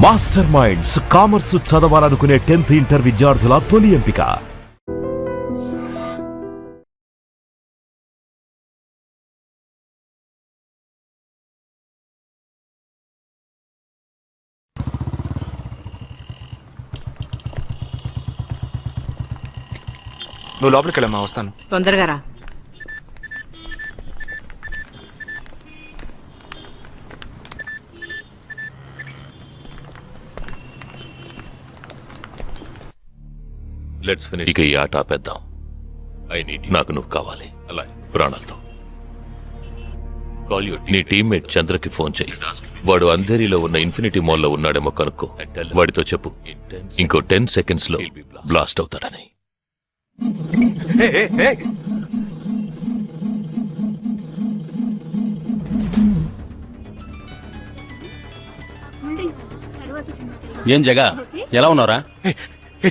Master minds commerce చదవాలనుకునే 10th inter విద్యార్థుల తొలి ఎంపిక. నువ్వు లోపలికి వెళ్ళమ్మా, వస్తాను. తొందరగా రా. ఇక ఈ ఆట ఆపేద్దాం. నాకు నువ్వు కావాలి, అలా ప్రాణాలతో. నీ టీమ్మేట్ చంద్రకి ఫోన్ చెయ్యి. వాడు అంధేరిలో ఉన్న ఇన్ఫినిటీ మాల్లో ఉన్నాడేమో కనుక్కో. వాడితో చెప్పు ఇంకో 10 seconds లో బ్లాస్ట్ అవుతాడని. ఏం జగా, ఎలా ఉన్నారా?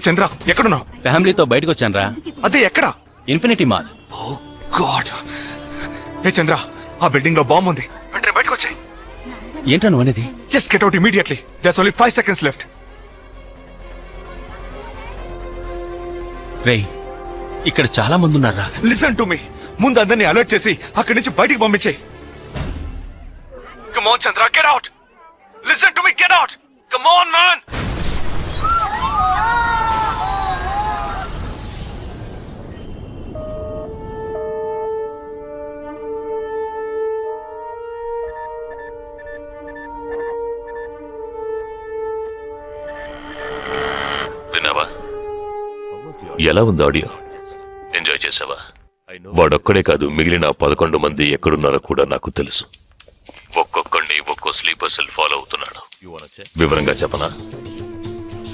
చంద్ర, ఎక్కడున్నావు? ఫ్యామిలీతో బయటకు వచ్చానరా. అదే ఎక్కడ? Infinity Mall. Oh God. Chandra, ఆ బిల్డింగ్ లో బాంబు ఉంది. వెంటనే బయటకు వచ్చాయి. ఏంటా నువ్వు అనేది? Just get out immediately. There's only 5 seconds left. రేయ్, ఇక్కడ చాలా మంది ఉన్నారా. Listen to me. ముందు అందరినీ అలర్ట్ చేసి అక్కడి నుంచి బయటికి పంపించేయి. Come on Chandra, get out. Listen to me, get out. Come on man. విన్నావా? ఎలా ఉంది ఆడియో? ఎంజాయ్ చేసావా? వాడొక్కడే కాదు, మిగిలిన 11 మంది ఎక్కడున్నారో కూడా నాకు తెలుసు. ఒక్కొక్కడిని ఒక్కో స్లీపర్ సెల్ ఫాలో అవుతున్నాడు. వివరంగా చెప్పనా?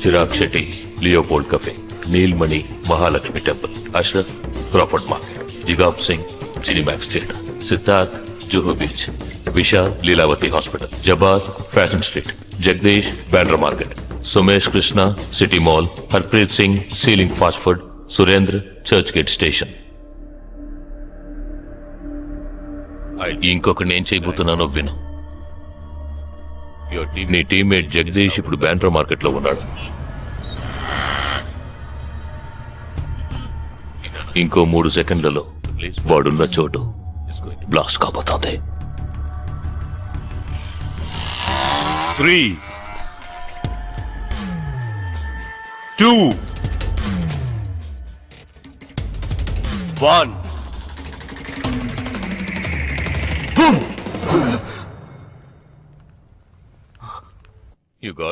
Chirag Shetty, Leopold Cafe, Neelmani, Mahalaxmi Temple, Ashraf, Crawford Market, Jigab Singh, Cinemax Theatre, Siddharth, Juhu Beach, Vishal, Lilavati Hospital, Jabbar, Fashion Street, Jagdish, Bandra market, Sumesh Krishna, City Mall, Harpreet Singh, ceiling fast food, Surendra, Churchgate station. ఇంకొకటి నేను చేయబోతున్నానో విను. నీ టీమ్మేట్ జగదీష్ ఇప్పుడు బ్యాండ్రా మార్కెట్ లో ఉన్నాడు. ఇంకో 3 సెకండ్లలో వాడున్న చోటు బ్లాస్ట్ కాబోతోంది. 3, 2, 1.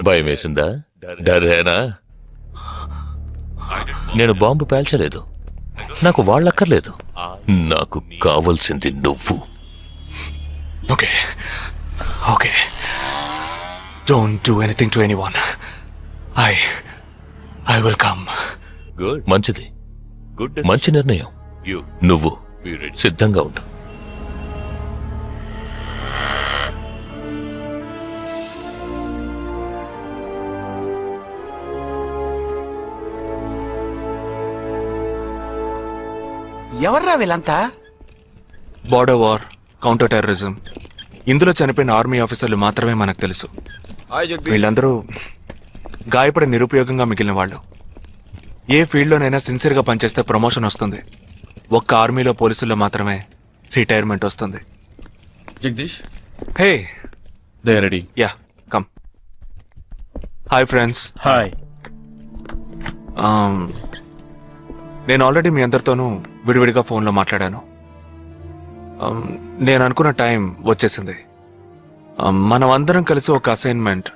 భయం వేసిందా? డరేనా? నేను బాంబు పేల్చలేదు. నాకు వాళ్ళక్కర్లేదు. నాకు కావలసింది నువ్వు. Okay okay, don't do anything to anyone. I will come. మంచిది, మంచి నిర్ణయం. నువ్వు సిద్ధంగా ఉండు. ఎవర్రా వీళ్ళంతా? బార్డర్ వార్, కౌంటర్ టెర్రరిజం, ఇందులో చనిపోయిన ఆర్మీ ఆఫీసర్లు మాత్రమే మనకు తెలుసు. వీళ్ళందరూ గాయపడి నిరుపయోగంగా మిగిలిన వాళ్ళు. ఏ ఫీల్డ్లోనైనా సిన్సియర్గా పనిచేస్తే ప్రమోషన్ వస్తుంది. ఒక్క ఆర్మీలో పోలీసుల్లో మాత్రమే రిటైర్మెంట్ వస్తుంది. Jagdish, hey, they ready. Yeah, come. Hi friends. Hi. నేను ఆల్రెడీ మీ అందరితోనూ విడివిడిగా ఫోన్లో మాట్లాడాను. నేను అనుకున్న టైం వచ్చేసింది. మనం అందరం కలిసి ఒక అసైన్మెంట్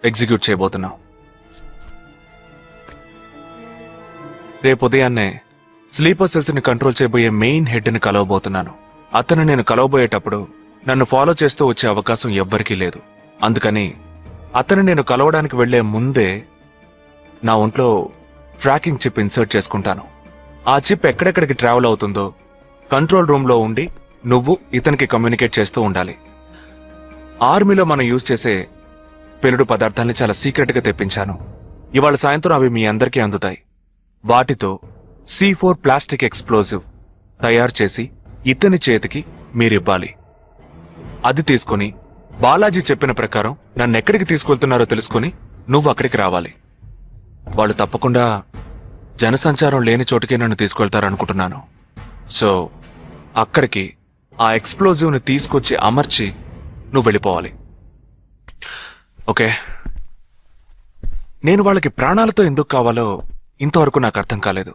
ఎగ్జిక్యూట్ చేయబోతున్నాం. రేపు ఉదయాన్నే స్లీపర్ సెల్స్ని కంట్రోల్ చేయబోయే మెయిన్ హెడ్ని కలవబోతున్నాను. అతను నేను కలవబోయేటప్పుడు నన్ను ఫాలో చేస్తూ వచ్చే అవకాశం ఎవ్వరికీ లేదు. అందుకని అతను నేను కలవడానికి వెళ్లే ముందే నా ఒంట్లో ట్రాకింగ్ చిప్ ఇన్సర్ట్ చేసుకుంటాను. ఆ చిప్ ఎక్కడెక్కడికి ట్రావెల్ అవుతుందో కంట్రోల్ రూమ్లో ఉండి నువ్వు ఇతనికి కమ్యూనికేట్ చేస్తూ ఉండాలి. ఆర్మీలో మనం యూజ్ చేసే పెలుడు పదార్థాల్ని చాలా సీక్రెట్గా తెప్పించాను. ఇవాళ సాయంత్రం అవి మీ అందరికీ అందుతాయి. వాటితో C4 ప్లాస్టిక్ ఎక్స్ప్లోజివ్ తయారు చేసి ఇతని చేతికి మీరివ్వాలి. అది తీసుకుని బాలాజీ చెప్పిన ప్రకారం నన్నెక్కడికి తీసుకెళ్తున్నారో తెలుసుకుని నువ్వు అక్కడికి రావాలి. వాళ్ళు తప్పకుండా జనసంచారం లేని చోటుకే నన్ను తీసుకెళ్తారనుకుంటున్నాను. సో అక్కడికి ఆ ఎక్స్ప్లోజివ్ని తీసుకొచ్చి అమర్చి నువ్వు వెళ్ళిపోవాలి. ఓకే? నేను వాళ్ళకి ప్రాణాలతో ఎందుకు కావాలో ఇంతవరకు నాకు అర్థం కాలేదు.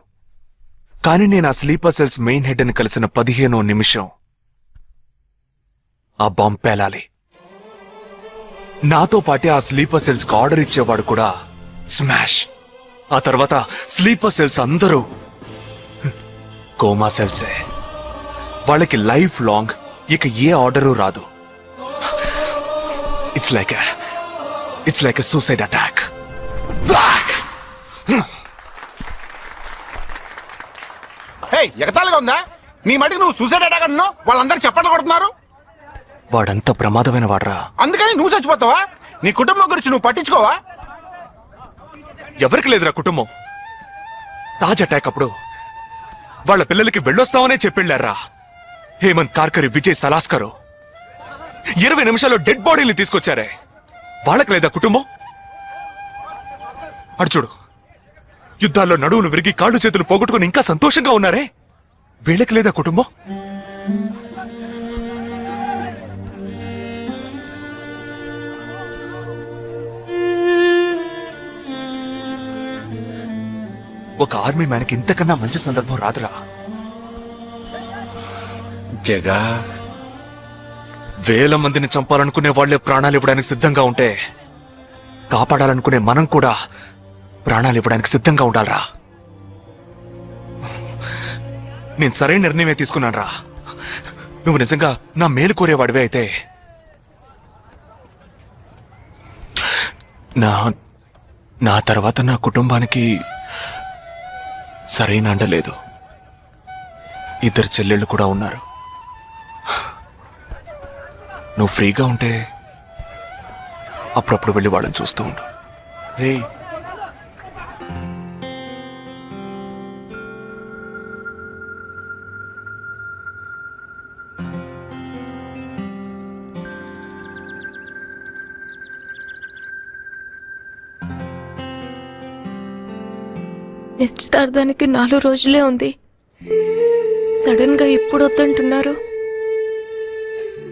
కానీ నేను ఆ స్లీపర్ సెల్స్ మెయిన్ హెడ్ ని కలిసిన 15వ నిమిషం ఆ బాంబ్ పేలాలి. నాతో పాటే ఆ స్లీపర్ సెల్స్ కి ఆర్డర్ ఇచ్చేవాడు కూడా స్మాష్. ఆ తర్వాత స్లీపర్ సెల్స్ అందరూ కోమా సెల్సే. వాళ్ళకి లైఫ్ లాంగ్ ఇక ఏ ఆర్డరు రాదు. It's like a suicide attack. ఎగతాళిగా ఉందా? నీ మటుకు నువ్వు సూసైడ్ అటాక్ అంటున్నావు, వాళ్ళందరూ చప్పట్లు కొడుతున్నారు. వాడంత ప్రమాదమైన వాడ్రా. అందుకని నువ్వు చచ్చిపోతావా? నీ కుటుంబం గురించి నువ్వు పట్టించుకోవా? ఎవరికి లేదురా కుటుంబం. తాజ్ అటాక్ అప్పుడు వాళ్ళ పిల్లలకి వెళ్ళొస్తామనే చెప్పెళ్ళారా. హేమంత్ కార్కరి, విజయ్ సలాస్కరు 20 నిమిషాల్లో డెడ్ బాడీని తీసుకొచ్చారే. వాళ్ళకి లేదా కుటుంబం? అడు చూడు, యుద్ధాల్లో నడువును విరిగి కాళ్ళు చేతులు పోగొట్టుకుని ఇంకా సంతోషంగా ఉన్నారే. వీళ్ళకి లేదా కుటుంబం? ఒక ఆర్మీ మ్యాన్కి ఇంతకన్నా మంచి సందర్భం రాదురా. జగా, వేల మందిని చంపాలనుకునే వాళ్లే ప్రాణాలు ఇవ్వడానికి సిద్ధంగా ఉంటే కాపాడాలనుకునే మనం కూడా ప్రాణాలు ఇవ్వడానికి సిద్ధంగా ఉండాలరా. నేను సరైన నిర్ణయమే తీసుకున్నానురా. నువ్వు నిజంగా నా మేలు కోరేవాడివే అయితే నా తర్వాత నా కుటుంబానికి సరైన అండ లేదు. 2 చెల్లెళ్ళు కూడా ఉన్నారు. నువ్వు ఫ్రీగా ఉంటే అప్పుడప్పుడు వెళ్ళి వాళ్ళని చూస్తూ ఉండు. నిశ్చితార్థానికి 4 రోజులే ఉంది. సడన్ గా ఇప్పుడు వద్దంటున్నారు.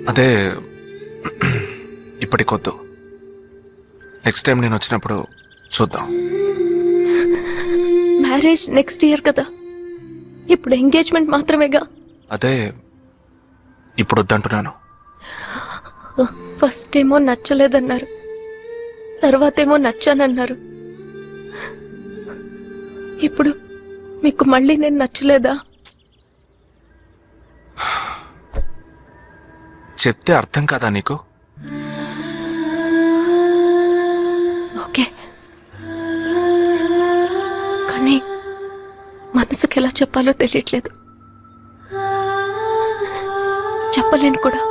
అదే ఇప్పటికొద్దు. నెక్స్ట్ టైం నేను వచ్చినప్పుడు చూద్దాం. మ్యారేజ్ నెక్స్ట్ ఇయర్ కదా, ఇప్పుడు ఎంగేజ్మెంట్ మాత్రమేగా. అదే ఇప్పుడు వద్దంటున్నాను. ఫస్ట్ ఏమో నచ్చలేదన్నారు, తర్వాతేమో నచ్చానన్నారు. ఇప్పుడు మీకు మళ్ళీ నేను నచ్చలేదా? చెప్తే అర్థం కాదా నీకు? ఓకే, కానీ మనసుకి ఎలా చెప్పాలో తెలియట్లేదు. చెప్పలేను కూడా.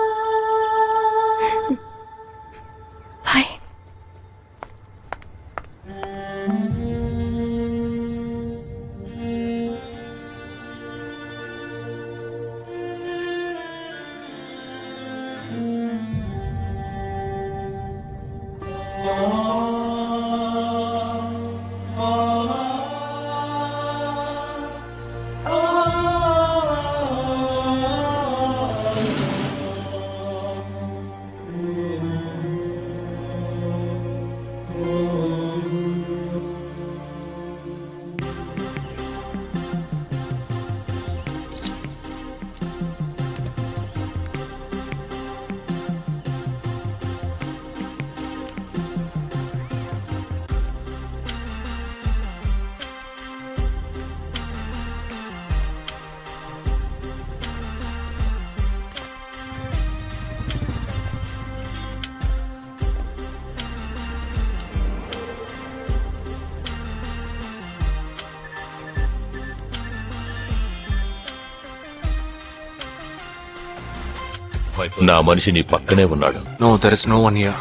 బాయ్. నా మనిషి నీ పక్కనే ఉన్నాడు. No, there is no one here.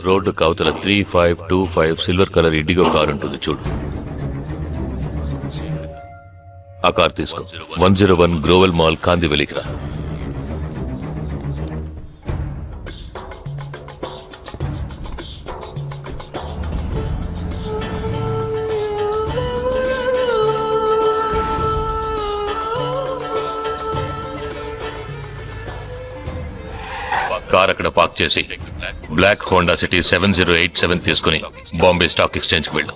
Road కవతల 3525 సిల్వర్ కలర్ ఇండిగో కార్ ఉంటుంది చూడు. ఆ కార్ తీసుకో. 101 గ్రోవెల్ మాల్ కాందివెలికి రా. కార్ అక్కడ పార్క్ చేసి బ్లాక్ హోండా సిటీ 7087 తీసుకుని బాంబే స్టాక్ ఎక్స్చేంజ్ కి వెళ్ళు.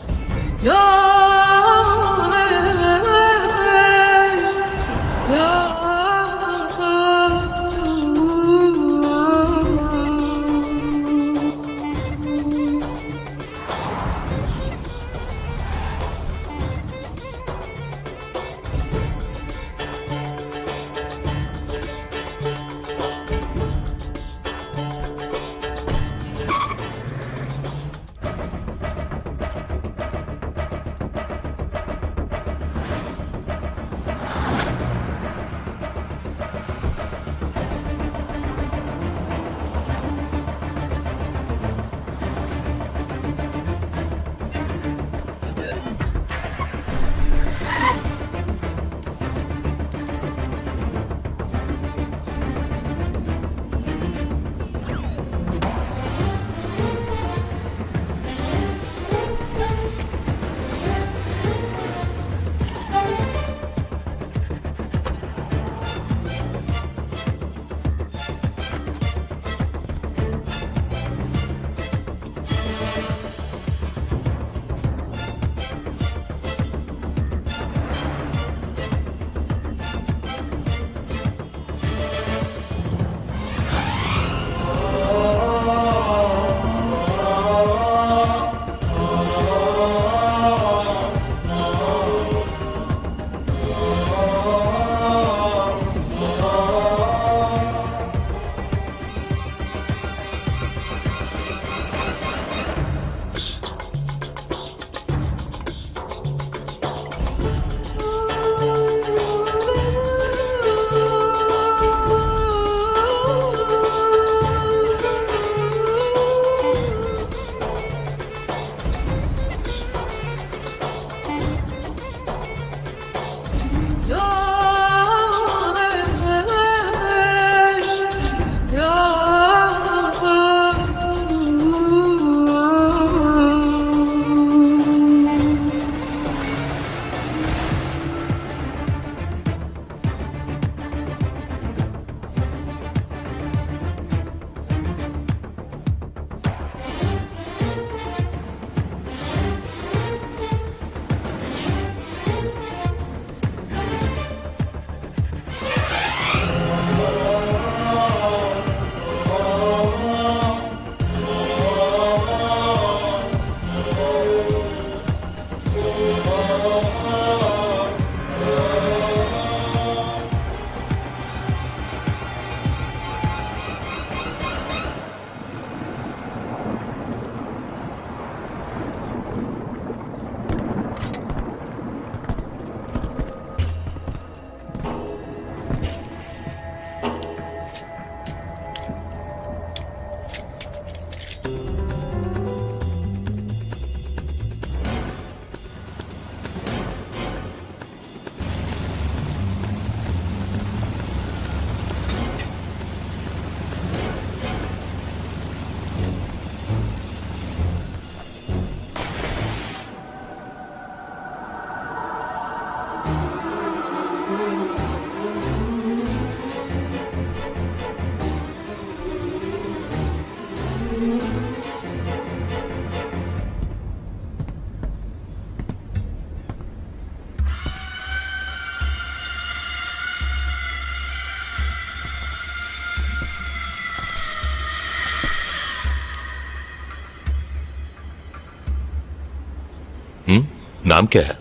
నామ్ క్యా హై?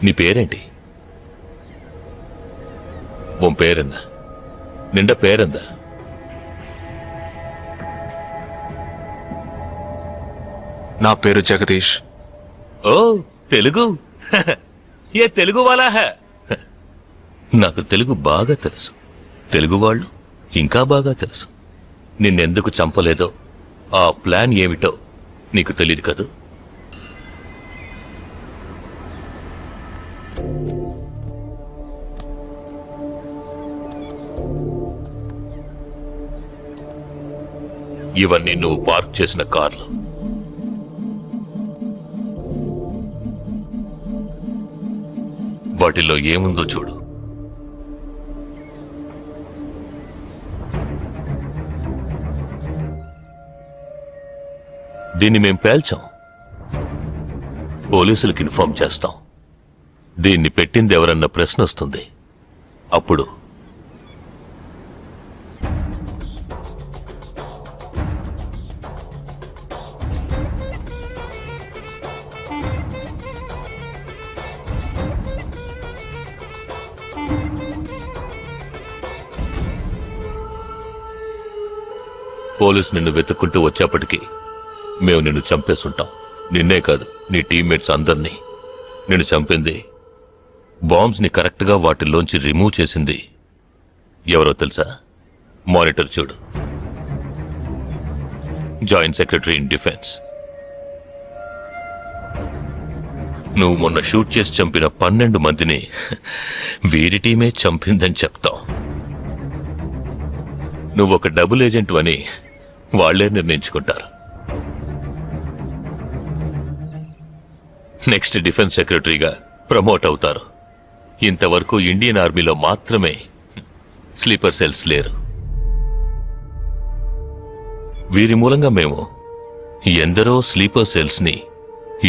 నీ పేరేంటి? ఉన్ పేరెన్న? నిండా పేరెందా? నా పేరు జగదీష్. ఓ తెలుగు. ఏ తెలుగు వాలా హై? నాకు తెలుగు బాగా తెలుసు. తెలుగు వాళ్ళు ఇంకా బాగా తెలుసు. నిన్నెందుకు చంపలేదో, ఆ ప్లాన్ ఏమిటో నీకు తెలియదు కదూ? ఇవన్నీ నువ్వు పార్క్ చేసిన కార్లు. వాటిల్లో ఏముందో చూడు. దీన్ని మేం పేల్చాం, పోలీసులకు ఇన్ఫార్మ్ చేస్తాం. దీన్ని పెట్టింది ఎవరన్న ప్రశ్న వస్తుంది. అప్పుడు పోలీసు నిన్ను వెతుక్కుంటూ వచ్చేప్పటికీ మేము నిన్ను చంపేసుంటాం. నిన్నే కాదు, నీ టీమ్మేట్స్ అందర్నీ. నిన్ను చంపింది, బాంబ్స్ ని కరెక్ట్ గా వాటిల్లోంచి రిమూవ్ చేసింది ఎవరో తెలుసా? మానిటర్ చూడు. Joint secretary in defence. నువ్వు మొన్న షూట్ చేసి చంపిన 12 మందిని వీరి టీమే చంపిందని చెప్తాం. నువ్వొక డబుల్ ఏజెంట్ అని వాళ్లే నిర్ణయించుకుంటారు. నెక్స్ట్ డిఫెన్స్ సెక్రటరీగా ప్రమోట్ అవుతారు. ఇంతవరకు ఇండియన్ ఆర్మీలో మాత్రమే స్లీపర్ సెల్స్ లేరు. వీరి మూలంగా మేము ఎందరో స్లీపర్ సెల్స్ ని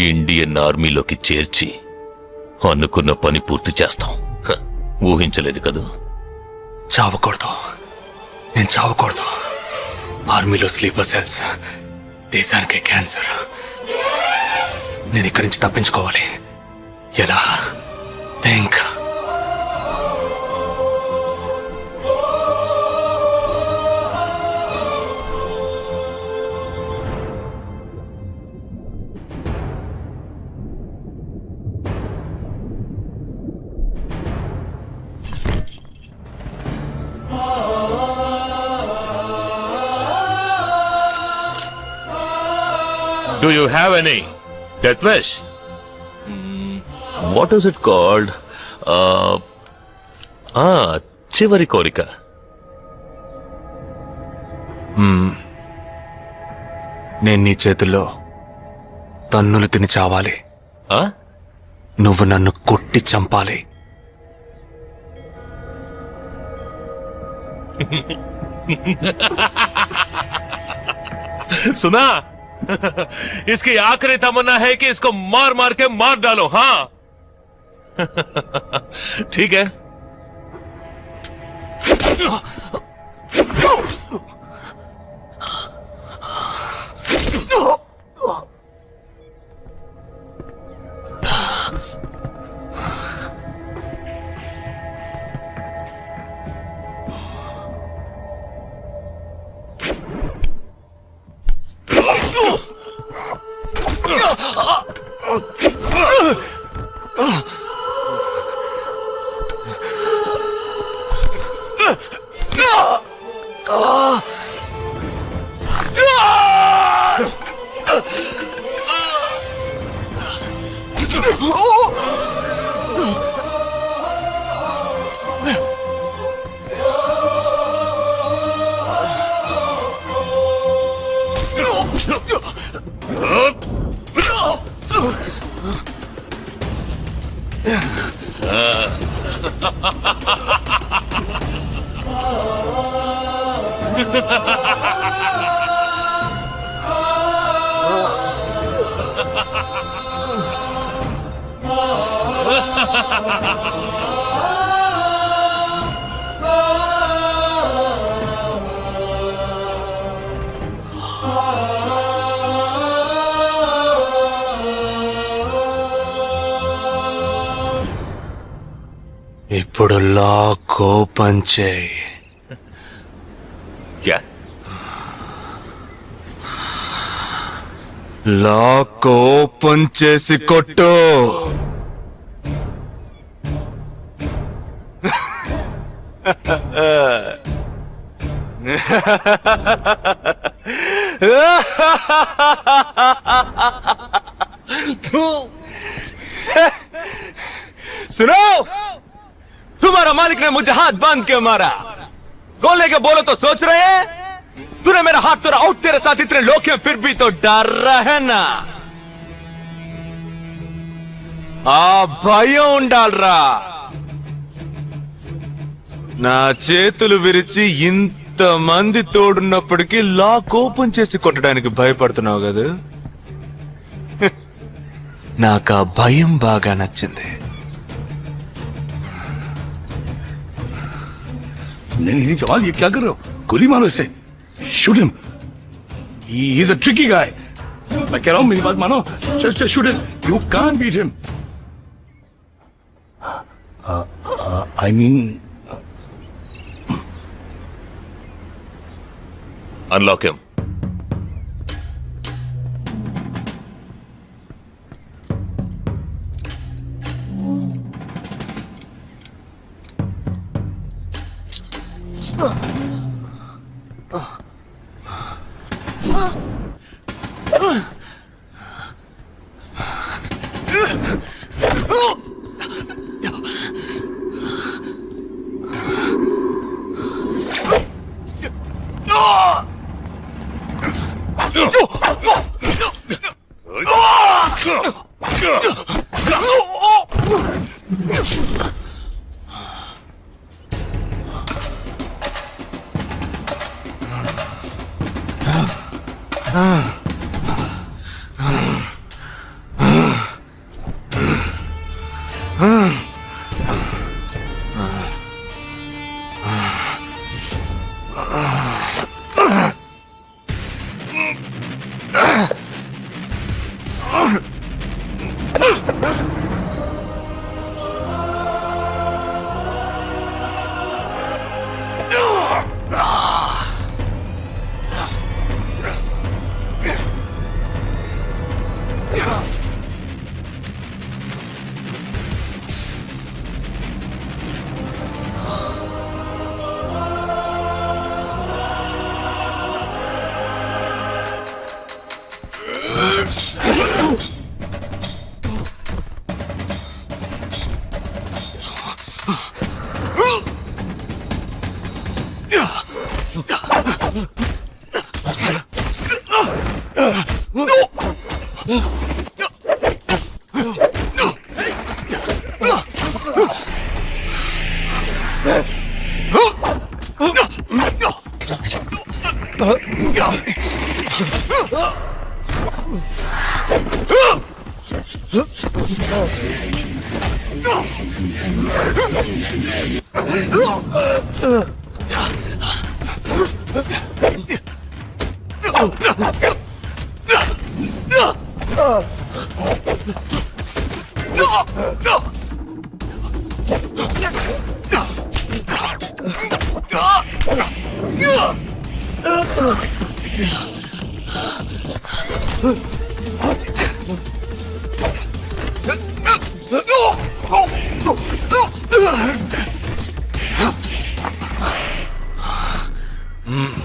ఇండియన్ ఆర్మీలోకి చేర్చి అనుకున్న పని పూర్తి చేస్తాం. ఊహించలేదు కదూ? చావకూడదు, నేను చావకూడదు. ఆర్మీలో స్లీపర్ సెల్స్ దేశానికే క్యాన్సర్. నేను ఇక్కడి నుంచి తప్పించుకోవాలి. ఎలా? Think. Do you have any death wish? What is it called? చివరి కోరిక. నేను నీ చేతుల్లో తన్నులు తిని చావాలి. ఆ? నువ్వు నన్ను కొట్టి చంపాలి. सुना? इसकी आखिरी तमन्ना है कि इसको मार मार के मार डालो. हाँ ठीक है. ఇప్పుడు లాక్ ఓపెన్ చేయి. क्या? లాక్ ఓపెన్ చేసి కొట్టు. सुनो, तुम्हारा मालिक ने मुझे हाथ बांध के मारा, गोले के बोलो तो सोच रहे हैं? तूने मेरा हाथ तोड़ा आउट, तेरे साथ इतने लोग हैं फिर भी तो डर रहा है ना? భయం ఉండాలరా. నా చేతులు విరిచి ఇంతమంది తోడున్నప్పటికీ లాక్ ఓపెన్ చేసి కొట్టడానికి భయపడుతున్నావు కదా? నాకు ఆ భయం బాగా నచ్చింది. नहीं जवान ये क्या कर रहे हो? गोली मारो इसे. Shoot him. He is a tricky guy. मैं कह रहा हूँ मेरी बात मानो. Just shoot him. You can't beat him. I mean. Unlock him.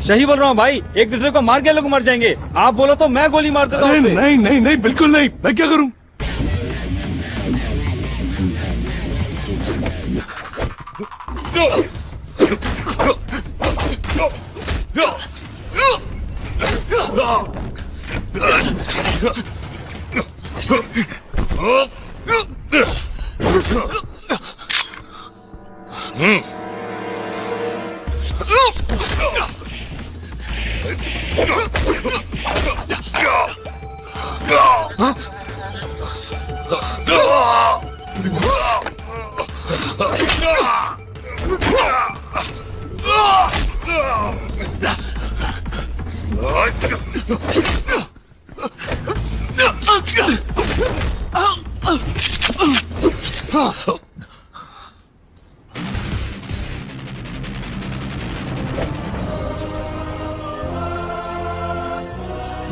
सही बोल रहा हूँ भाई, एक दूसरे को मार के लोग मर जाएंगे. आप बोलो तो मैं गोली मार देता हूँ. नहीं नहीं नहीं बिल्कुल नहीं. मैं क्या करूं?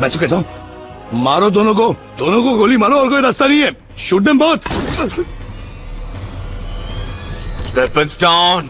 मैं तो कहता हूं मारो दोनों को गोली मारो और कोई रास्ता नहीं है. Shoot them both. Weapons down.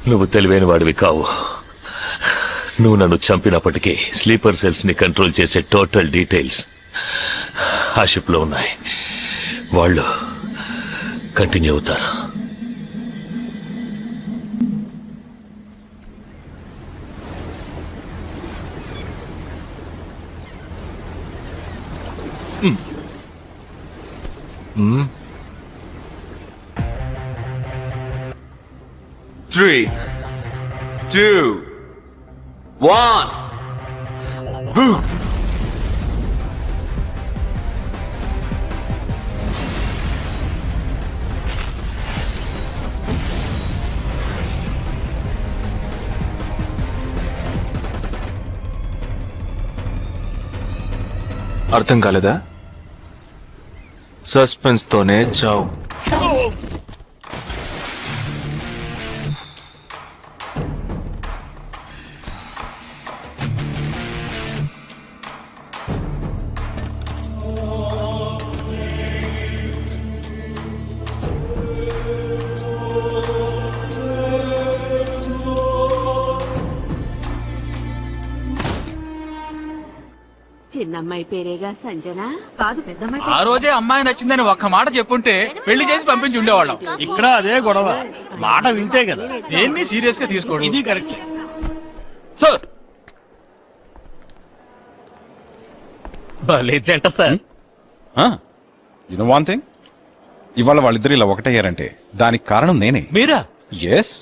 నువ్వు తెలివైన వాడివి కావు. నువ్వు నన్ను చంపినప్పటికీ స్లీపర్ సెల్స్ ని కంట్రోల్ చేసే టోటల్ డీటెయిల్స్ ఆ షిప్ లో ఉన్నాయి. వాళ్ళు కంటిన్యూ అవుతారు. Three, two, one. Boom. అర్థం కాలేదా? సస్పెన్స్ తోనే చావు. చిన్నమ్మాయి పేరేగా సంజన కాదు పెద్దమ్మాయి. ఆ రోజే అమ్మాయి నచ్చిందని ఒక్క మాట చెప్పుంటే పెళ్లి చేసి పంపించి ఉండేవాళ్ళం. ఇక్కడ అదే గొడవ, మాట వింటే కదా. దేన్ని సీరియస్ గా తీసుకోవడం ఇది కరెక్ట్. సార్ భలే జంట sir. You know one thing, ఇవాళ వాళ్ళిద్దరు ఇలా ఒకటయ్యారంటే దానికి కారణం నేనే. మీరా? ఎస్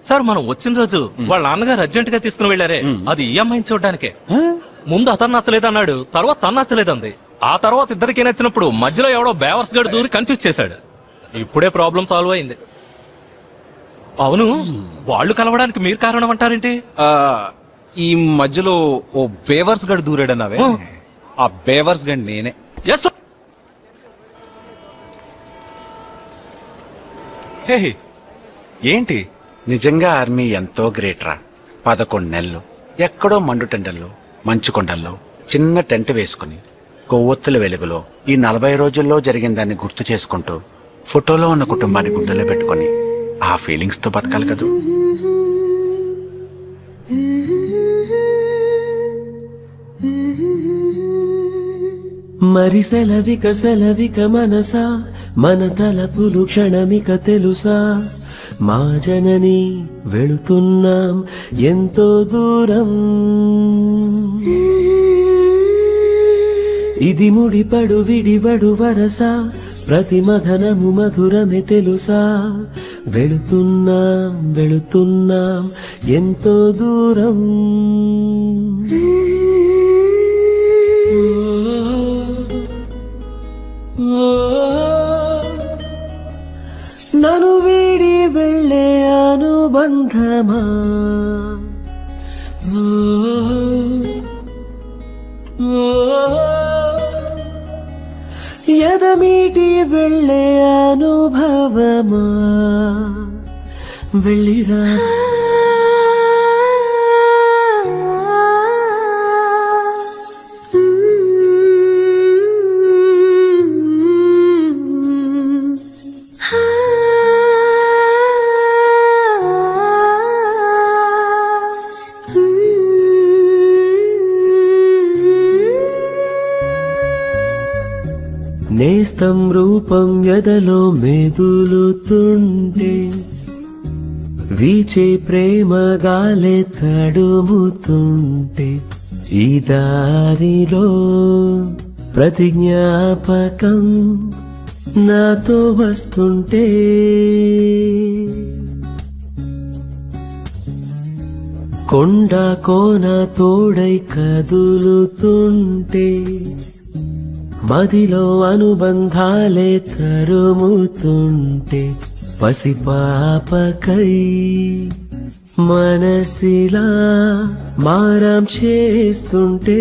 సార్, మనం వచ్చిన రోజు వాళ్ళ నాన్నగారు అర్జెంట్ గా తీసుకుని వెళ్లారే, అది ఈ అమ్మాయిని చూడడానికే. ముందు అతను నచ్చలేదన్నాడు, తర్వాత తను నచ్చలేదంది. ఆ తర్వాత ఇద్దరికి నచ్చినప్పుడు మధ్యలో ఎవడో బేవర్స్ గడు దూరి కన్ఫ్యూజ్ చేశాడు. ఇప్పుడే ప్రాబ్లం సాల్వ్ అయింది. అవును, వాళ్ళు కలవడానికి మీరు కారణం అంటారేంటి? ఈ మధ్యలో ఓ బేవర్స్ గడు దూరాడన్నావే, ఆ బేవర్స్ గడ్ నేనే. ఎస్. హే, ఏంటి? నిజంగా ఆర్మీ ఎంతో గ్రేట్ రా. 11 నెలలు ఎక్కడో మండుటెండల్లో మంచు కొండల్లో చిన్న టెంట్ వేసుకుని కొవ్వొత్తుల వెలుగులో ఈ 40 రోజుల్లో జరిగిన దాన్ని గుర్తు చేసుకుంటూ ఫోటోలో ఉన్న కుటుంబాన్ని గుండెలో పెట్టుకుని ఆ ఫీలింగ్స్ తో బతకాలి కదూ. మరి సెలవిక మనసా, మన తలపులు క్షణమిక తెలుసా. మా జనని వెళుతున్నాం ఎంతో దూరం, ఇది ముడిపడు విడివడు వరస, ప్రతి మధనము మధురమే తెలుసా. వెళుతున్నాం ఎంతో దూరం. నన్ను వీడి వెళ్ళే అనుబంధమా, ఎదమీటి వెళ్ళే అనుభవమా, వెళ్ళిరా. నేస్తం రూపం ఎదలో మెదులుతుంటే, వీచే ప్రేమ గాలే తడుముతుంటే, ఈ దారిలో ప్రతి జ్ఞాపకం నాతో వస్తుంటే, కొండ కోన తోడై కదులుతుంటే మదిలో అనుబంధాలే తరుముతుంటే పసిపాపకై మనసిలా మారం చేస్తుంటే